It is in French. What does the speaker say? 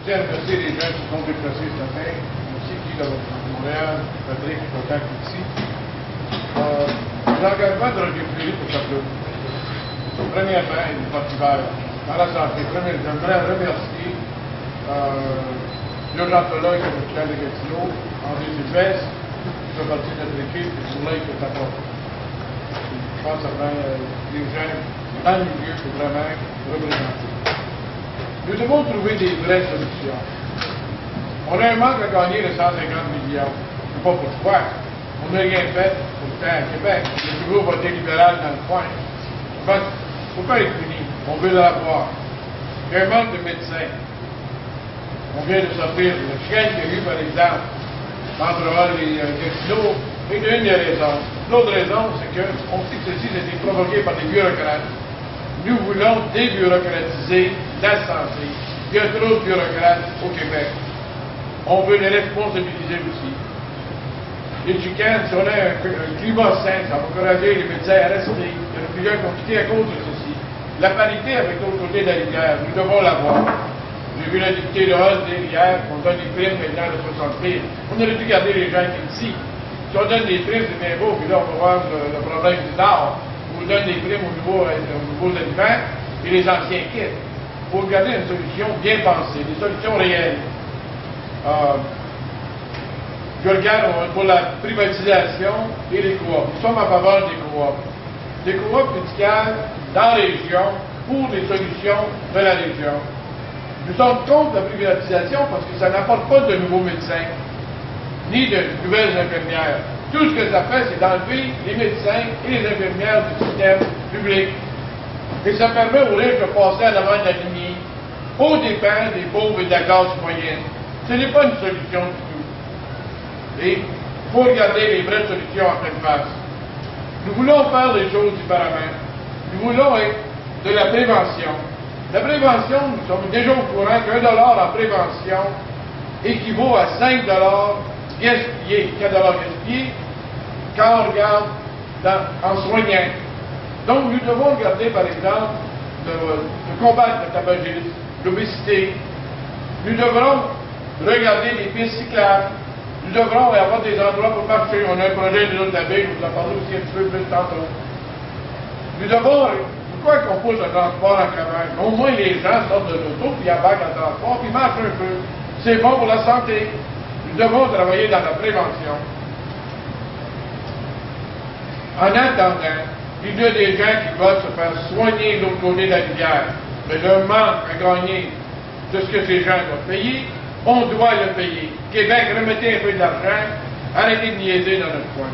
tiens à remercier les gens qui sont déplacés ce matin, aussi qui de Montréal, Patrick, qui est content ici. L'engagement de Roger Fleury pour sa club. Premièrement, il est parti vers la santé. J'aimerais remercier l'urgentologue de l'hôpital de Gatineau, André Sylvestre, qui fait partie de notre équipe, et pour là, il fait apporter. Je pense que les gens dans le milieu pour vraiment représenter. Nous devons trouver des vraies solutions. On a un manque à gagner de 150 millions. Je ne sais pas pourquoi. On n'a rien fait pourtant à Québec. On a toujours voté libéral dans le coin. Il ne faut pas être fini. On veut l'avoir. Il y a un manque de médecins. On vient de sortir le chien qu'il y a eu, par exemple, entre Hall et Gatineau. Et une des raisons. L'autre raison, c'est qu'on sait que ceci a été provoqué par des bureaucrates. Nous voulons débureaucratiser la santé. Il y a trop de bureaucrates au Québec. On veut les responsabiliser aussi. Les chicanes, si on a un climat sain, ça va encourager les médecins à rester. Il y en a plusieurs qui ont quitté à cause de ceci. La parité avec l'autre côté de la rivière, nous devons l'avoir. J'ai vu la députée de Hall dire hier qu'on donne des primes maintenant de 60 000. On aurait dû garder les gens qui ici. Si on donne des primes, c'est bien beau, puis là, on va voir le problème du Nord. On vous donne des primes aux nouveaux aliments et les anciens quittent. Il faut garder une solution bien pensée, des solutions réelles. Je regarde pour la privatisation et les coops. Nous sommes en faveur des coops. Des coops médicales dans la région pour des solutions de la région. Nous sommes contre la privatisation parce que ça n'apporte pas de nouveaux médecins, ni de nouvelles infirmières. Tout ce que ça fait, c'est d'enlever les médecins et les infirmières du système public. Et ça permet aux riches de passer en avant de la lignée, aux dépens des pauvres et de la classe moyenne. Ce n'est pas une solution du tout. Et il faut regarder les vraies solutions en pleine face. Nous voulons faire les choses différemment. Nous voulons être de la prévention. La prévention, nous sommes déjà au courant qu'$1 en prévention équivaut à 5 $ gaspillés, 4 $ gaspillés, quand on regarde en soignant. Donc, nous devons regarder, par exemple, de combattre le tabagisme, l'obésité. Nous devrons regarder les pistes cyclables. Nous devrons avoir des endroits pour marcher. On a un projet de l'Outabaie, je vous en parlerai aussi un petit peu plus tantôt. Nous devons, pourquoi qu'on pousse le transport en commun? Au moins les gens sortent de l'auto, puis embarquent en transport, puis marchent un peu. C'est bon pour la santé. Nous devons travailler dans la prévention. En attendant, il y a des gens qui veulent se faire soigner de l'autre côté de la rivière. Mais le manque à gagner de ce que ces gens doivent payer, on doit le payer. Québec, remettez un peu d'argent, arrêtez de niaiser dans notre coin.